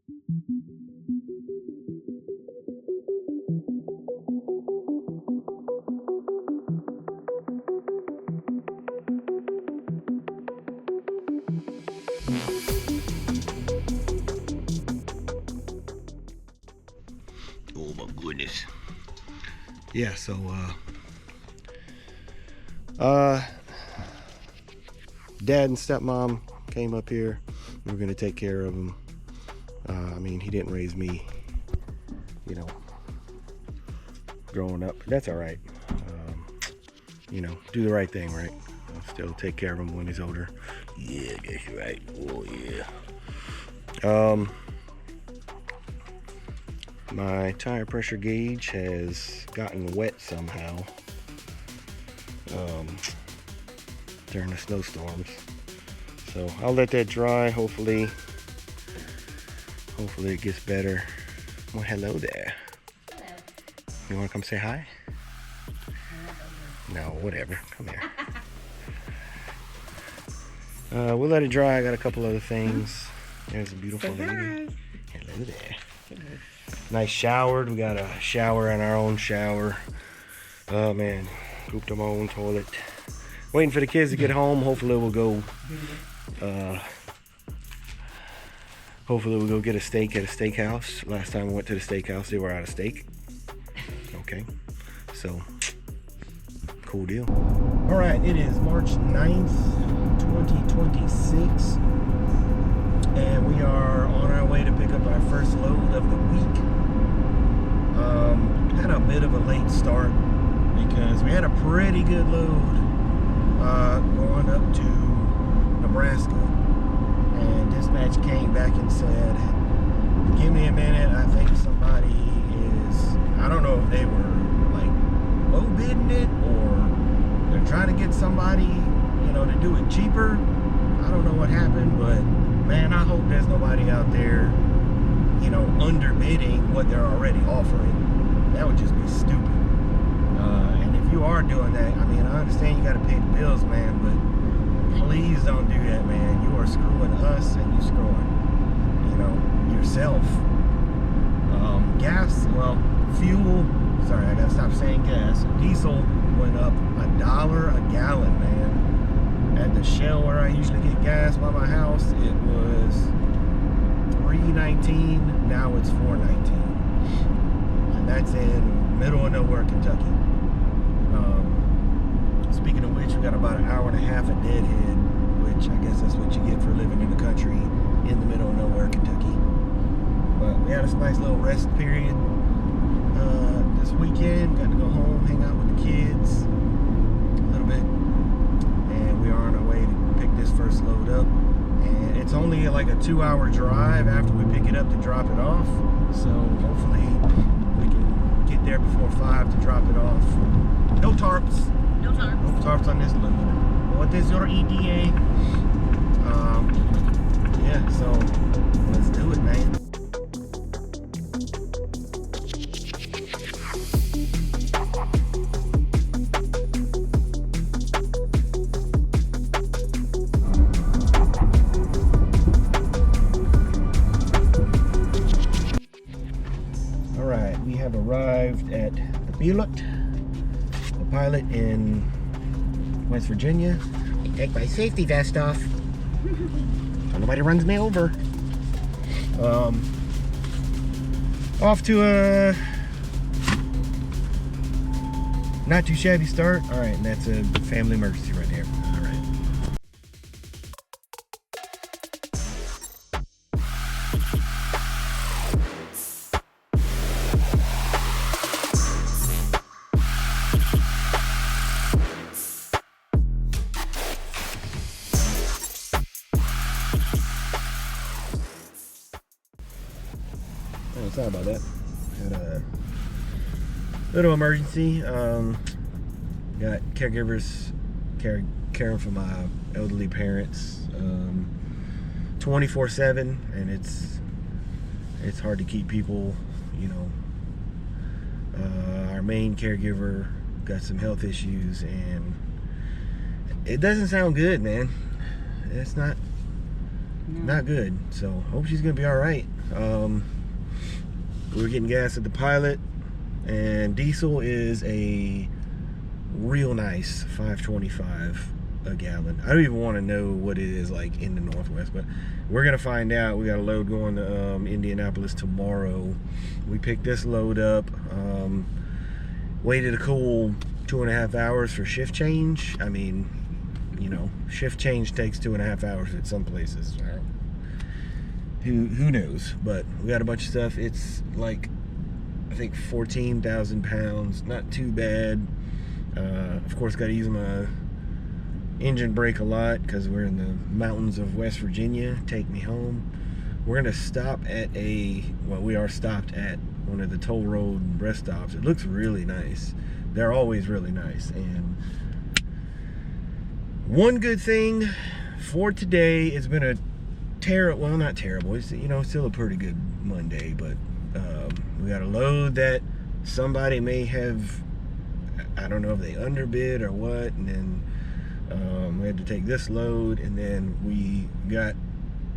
Oh my goodness. Yeah, so Dad and stepmom came up here. We were gonna take care of him. I mean, he didn't raise me, you know, growing up. That's all right. You know, do the right thing, right? I'll still take care of him when he's older. Yeah, I guess you're right. Oh yeah. My tire pressure gauge has gotten wet somehow during the snowstorms. So I'll let that dry. Hopefully it gets better. Well, hello there. Hello. You want to come say hi? No, whatever. Come here. We'll let it dry. I got a couple other things. There's a beautiful lady. Hello there. Nice showered. We got a shower in our own shower. Oh man, pooped on my own toilet. Waiting for the kids to get home. Hopefully we'll go get a steak at a steakhouse. Last time we went to the steakhouse, they were out of steak. Okay, so cool deal. All right, it is March 9th, 2026, and we are on our way to pick up our first load of the week. Had a bit of a late start because we had a pretty good load going up to Nebraska, and dispatch came back and said, give me a minute, I think somebody is, I don't know if they were like low bidding it or they're trying to get somebody, you know, to do it cheaper. I don't know what happened, but man, I hope there's nobody out there, you know, underbidding what they're already offering. That would just be stupid. And if you are doing that, I mean, I understand you got to pay the bills, man, but please don't do that, man. You are screwing us and you're screwing, you know, yourself. Gas, well, fuel, sorry, I got to stop saying gas. Diesel went up $1 a gallon, man. At the Shell where I usually get gas by my house, it was $3.19. Now it's $4.19, and that's in middle of nowhere, Kentucky. Speaking of which, we got about an hour and a half of deadhead, which I guess that's what you get for living in the country in the middle of nowhere, Kentucky. But we had a nice little rest period this weekend. Got to go home, hang out with the kids a little bit, and we are on our way to pick this first load up. And it's only like a 2-hour drive after we pick it up to drop it off, so hopefully we can get there before 5 to drop it off. No tarps. No tarps. No tarps on this load. What is your ETA? Yeah, so let's do it, man. We have arrived at the Pilot in West Virginia. Take my safety vest off so nobody runs me over. Off to a not too shabby start. All right, and that's a family emergency right there. All right. Oh, sorry about that. Had a little emergency. Got caregivers caring for my elderly parents 24/7, and it's hard to keep people, you know. Our main caregiver got some health issues, and it doesn't sound good, man. It's not good. So hope she's gonna be all right. We were getting gas at the Pilot, and diesel is a real nice 5.25 a gallon. I don't even want to know what it is like in the Northwest, but we're gonna find out. We got a load going to Indianapolis tomorrow. We picked this load up, waited a cool 2.5 hours for shift change. I mean, you know, shift change takes 2.5 hours at some places. Who knows? But we got a bunch of stuff. It's like, I think 14,000 pounds. Not too bad. Of course, got to use my engine brake a lot because we're in the mountains of West Virginia. Take me home. We're gonna stop at we are stopped at one of the toll road rest stops. It looks really nice. They're always really nice. And one good thing for today, it's been a well, not terrible, it's, you know, still a pretty good Monday, but we got a load that somebody may have, I don't know if they underbid or what, and then we had to take this load, and then we got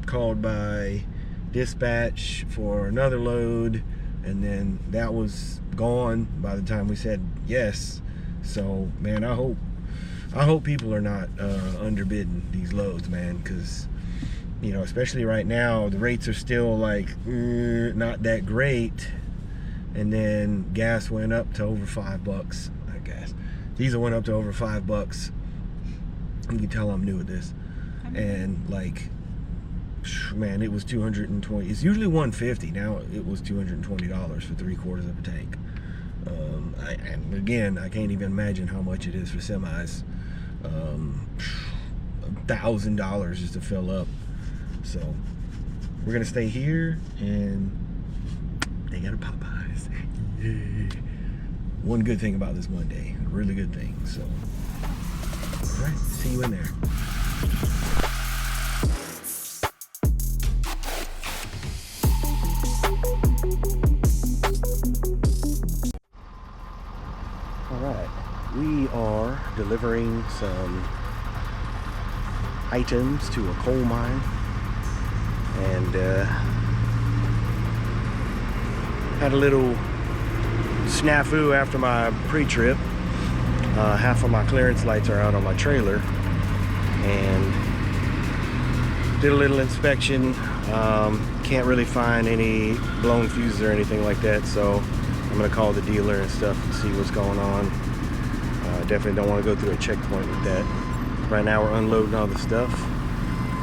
called by dispatch for another load, and then that was gone by the time we said yes. So man, I hope people are not underbidding these loads, man, because, you know, especially right now, the rates are still like not that great, and then gas went up to over $5. I guess diesel went up to over $5. You can tell I'm new at this, and like, man, it was 220. It's usually 150. Now it was $220 for 3/4 of a tank. And again, I can't even imagine how much it is for semis. $1,000 just to fill up. So we're gonna stay here, and they got a Popeyes. One good thing about this Monday, a really good thing. So, all right, see you in there. All right, we are delivering some items to a coal mine, and had a little snafu after my pre-trip. Half of my clearance lights are out on my trailer, and did a little inspection. Can't really find any blown fuses or anything like that, so I'm gonna call the dealer and stuff and see what's going on. Definitely don't want to go through a checkpoint with that. Right now we're unloading all the stuff.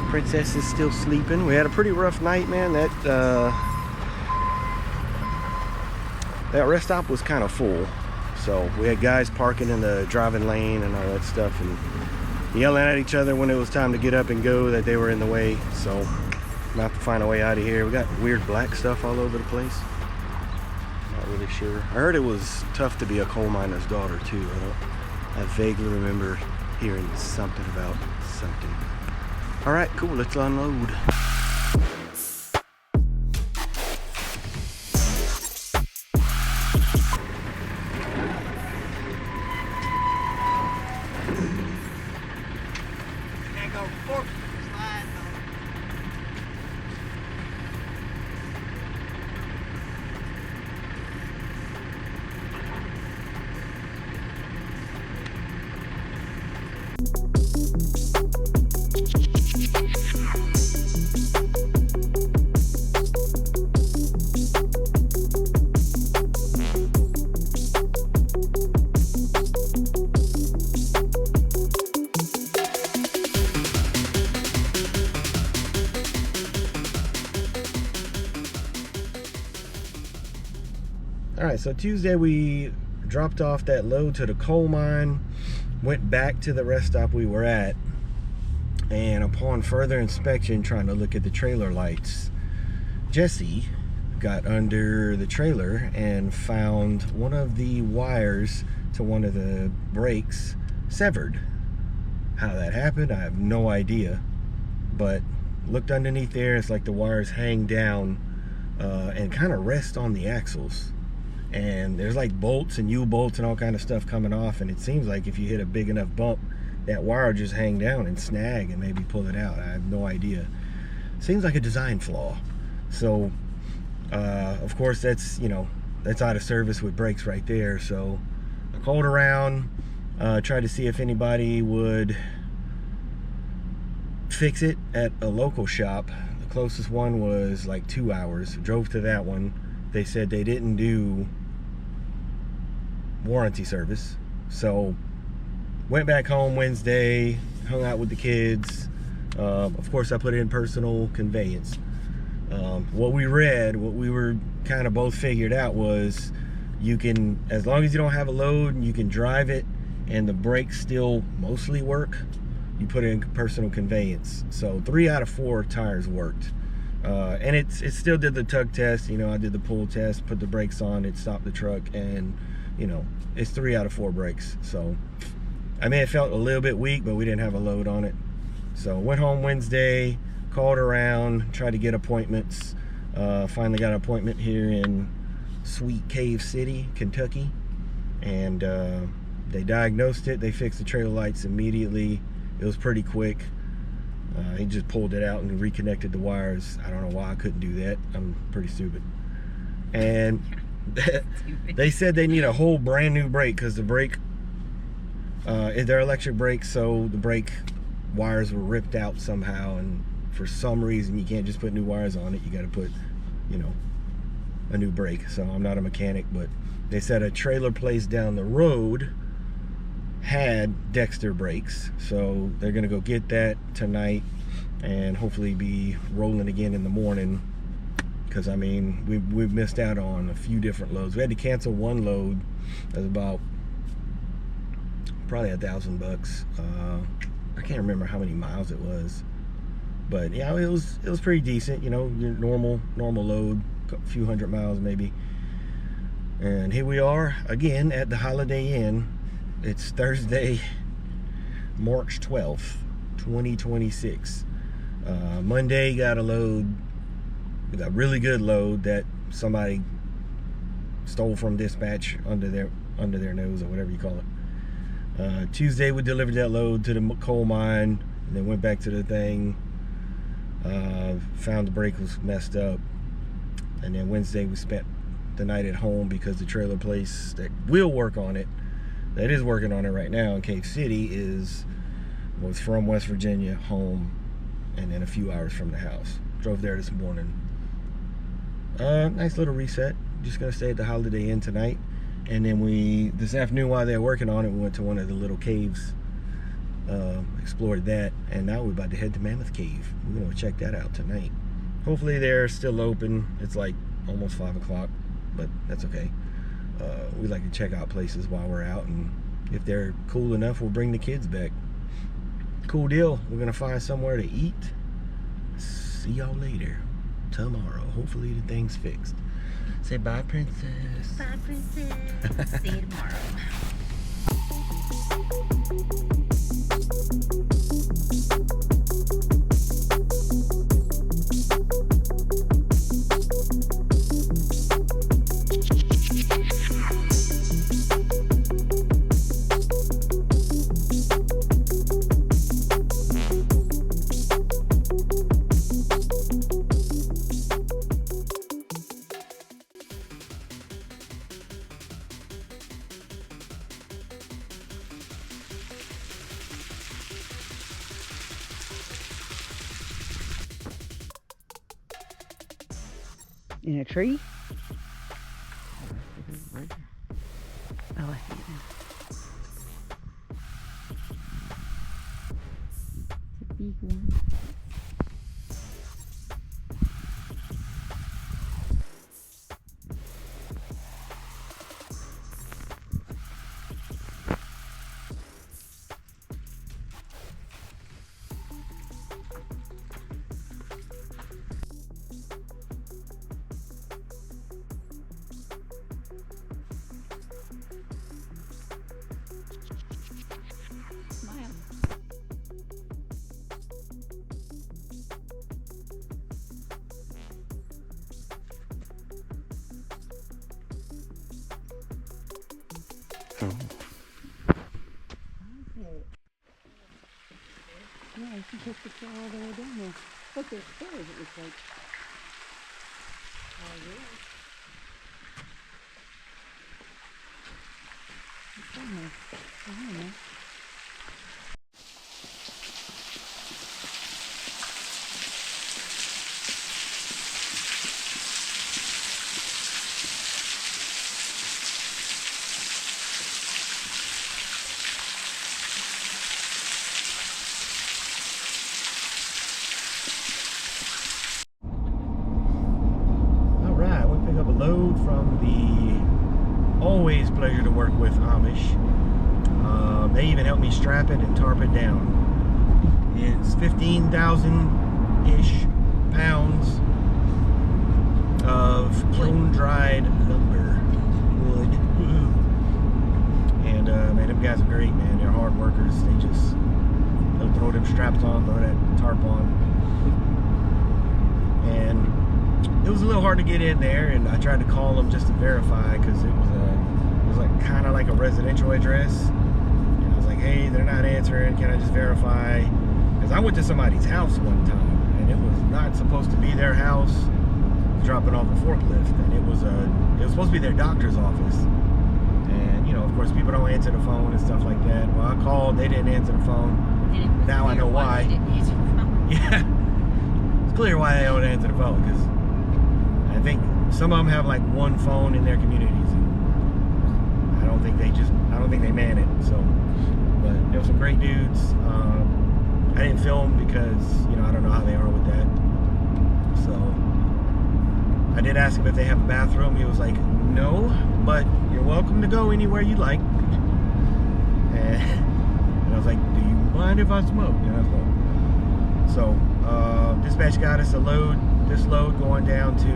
Princess is still sleeping. We had a pretty rough night, man. That rest stop was kind of full, so we had guys parking in the driving lane and all that stuff, and yelling at each other when it was time to get up and go that they were in the way. So I'm gonna have to find a way out of here. We got weird black stuff all over the place. Not really sure. I heard it was tough to be a coal miner's daughter too. I vaguely remember hearing something about something. All right, cool, let's unload. All right, so Tuesday we dropped off that load to the coal mine, went back to the rest stop we were at, and upon further inspection, trying to look at the trailer lights, Jesse got under the trailer and found one of the wires to one of the brakes severed. How that happened, I have no idea, but looked underneath there, it's like the wires hang down and kind of rest on the axles. And there's like bolts and U-bolts and all kind of stuff coming off, and it seems like if you hit a big enough bump, that wire just hang down and snag and maybe pull it out. I have no idea. Seems like a design flaw. So Of course, that's, you know, that's out of service with brakes right there. So I called around, tried to see if anybody would fix it at a local shop. The closest one was like 2 hours. Drove to that one. They said they didn't do warranty service. So went back home Wednesday, hung out with the kids. Of course, I put it in personal conveyance. What we were kind of both figured out was you can, as long as you don't have a load, you can drive it and the brakes still mostly work, you put it in personal conveyance. So 3 out of 4 tires worked. And it still did the tug test. You know, I did the pull test, put the brakes on, it stopped the truck, and you know, it's 3 out of 4 brakes. So I mean, it felt a little bit weak, but we didn't have a load on it. So went home Wednesday, called around, tried to get appointments. Finally got an appointment here in Sweet Cave City, Kentucky. And they diagnosed it. They fixed the trailer lights immediately. It was pretty quick. He just pulled it out and reconnected the wires. I don't know why I couldn't do that. I'm pretty stupid. And they said they need a whole brand new brake because the brake, they're electric brakes, so the brake wires were ripped out somehow, and for some reason you can't just put new wires on it. You got to put, you know, a new brake. So I'm not a mechanic, but they said a trailer place down the road had Dexter brakes, so they're gonna go get that tonight and hopefully be rolling again in the morning, because I mean we've missed out on a few different loads. We had to cancel one load. That was about probably $1,000. I can't remember how many miles it was, but yeah, it was pretty decent. You know, your normal load, a few hundred miles maybe. And here we are again at the Holiday Inn. It's Thursday, March 12th, 2026. Monday got a load, we got a really good load that somebody stole from dispatch under their nose, or whatever you call it. Tuesday we delivered that load to the coal mine, and then went back to the thing. Found the brake was messed up, and then Wednesday we spent the night at home because the trailer place that will work on it, that is working on it right now in Cave City, was from West Virginia home, and then a few hours from the house. Drove there this morning. Nice little reset. Just gonna stay at the Holiday Inn tonight, and then this afternoon while they're working on it, we went to one of the little caves, explored that, and now we're about to head to Mammoth Cave. We're gonna check that out tonight. Hopefully they're still open. It's like almost 5 o'clock, but that's okay. We like to check out places while we're out, and if they're cool enough, we'll bring the kids back. Cool deal. We're gonna find somewhere to eat. See y'all later tomorrow. Hopefully the thing's fixed. Say bye, princess. Bye, princess. See you tomorrow. In a tree? Oh, I see it now. It's a big one. Yeah, you can take the trail all the way down there. Look, there's stairs, it looks like. Alright, we pick up a load from the always pleasure to work with Amish. They even helped me strap it and tarp it down. It's 15,000-ish pounds of kiln-dried lumber, wood. And man, them guys are great, man. They're hard workers. They'll throw them straps on, throw that tarp on. And it was a little hard to get in there, and I tried to call them just to verify because it was like kind of like a residential address. And I was like, hey, they're not answering. Can I just verify? Because I went to somebody's house one time, and it was not supposed to be their house. Dropping off a forklift, and it was supposed to be their doctor's office. And you know, of course, people don't answer the phone and stuff like that. Well, I called, they didn't answer the phone. Now I know why. Yeah, it's clear why they don't answer the phone, because I think some of them have like one phone in their communities, and I don't think they man it. So, but there were some great dudes. I didn't film because you know I don't know how they are with that. So I did ask him if they have a bathroom. He was like, no, but you're welcome to go anywhere you like. And I was like, do you mind if I smoke? And I smoked. So dispatch got us this load going down to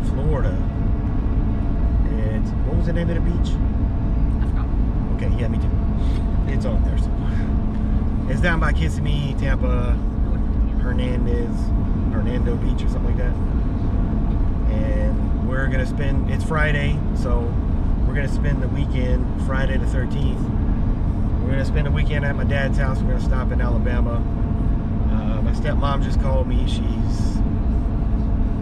Florida. What was the name of the beach? I forgot. Okay, yeah, me too. It's on there somewhere. It's down by Kissimmee, Tampa, Hernando Beach or something like that. And we're gonna spend, it's Friday, so we're gonna spend the weekend, Friday the 13th. We're gonna spend the weekend at my dad's house. We're gonna stop in Alabama. My stepmom just called me. She's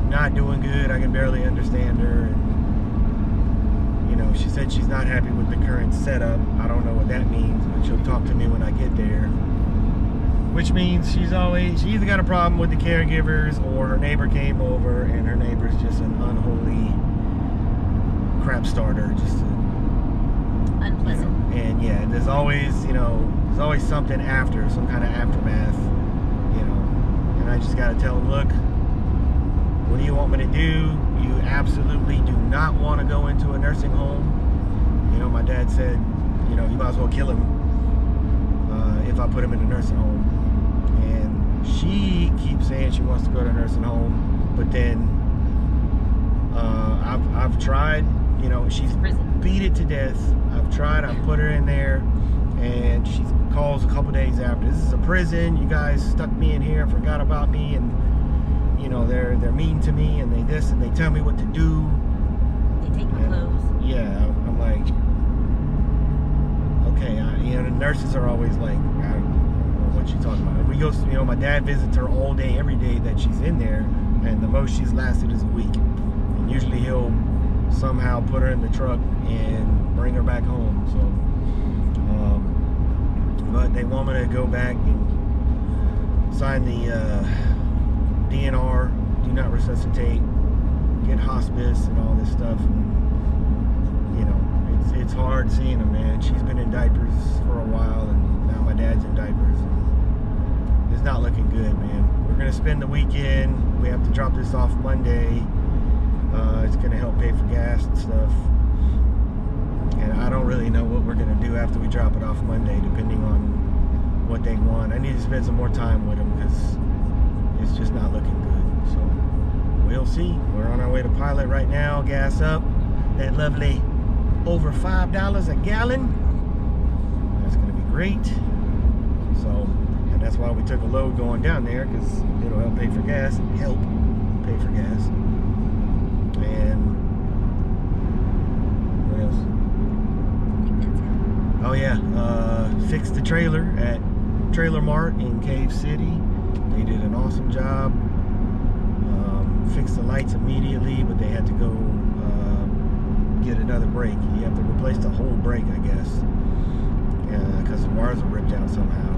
not doing good. I can barely understand her. And, you know, she said she's not happy with the current setup. I don't know what that means, but she'll talk to me when I get there. Which means she either got a problem with the caregivers, or her neighbor came over and her neighbor's just an unholy crap starter, just unpleasant. You know, and yeah, there's always something after, some kind of aftermath, you know. And I just gotta tell them, look, what do you want me to do? You absolutely do not want to go into a nursing home. You know, my dad said, you know, you might as well kill him if I put him in a nursing home. She keeps saying she wants to go to a nursing home, but then I've tried, you know, she's beat it to death. I've tried, I've put her in there, and she calls a couple days after. This is a prison. You guys stuck me in here and forgot about me, and you know they're mean to me, and they this and they tell me what to do. They take my clothes. Yeah, I'm like, okay, you know, the nurses are always like, I don't know what she's talking about. We go, you know, my dad visits her all day, every day that she's in there, and the most she's lasted is a week. And usually he'll somehow put her in the truck and bring her back home. So, but they want me to go back and sign the DNR, do not resuscitate, get hospice and all this stuff. And, you know, it's hard seeing her, man. She's been in diapers for a while, and now my dad's in diapers. And it's not looking good, man. We're gonna spend the weekend. We have to drop this off Monday. It's gonna help pay for gas and stuff. And I don't really know what we're gonna do after we drop it off Monday, depending on what they want. I need to spend some more time with them because it's just not looking good. So we'll see. We're on our way to Pilot right now. Gas up. That lovely over $5 a gallon. That's gonna be great. So, and that's why we took a load going down there, because it'll help pay for gas. Help pay for gas. And what else? I think that's it. Oh yeah, fixed the trailer at Trailer Mart in Cave City. They did an awesome job. fix the lights immediately, but they had to go get another brake. You have to replace the whole brake, I guess, because the wires are ripped out somehow.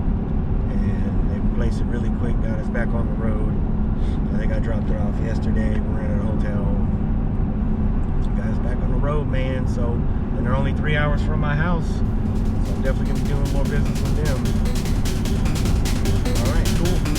And they replaced it really quick, got us back on the road. I think I dropped it off yesterday. We're in a hotel. Got us back on the road, man. So, and they're only 3 hours from my house. So I'm definitely gonna be doing more business with them. All right, cool.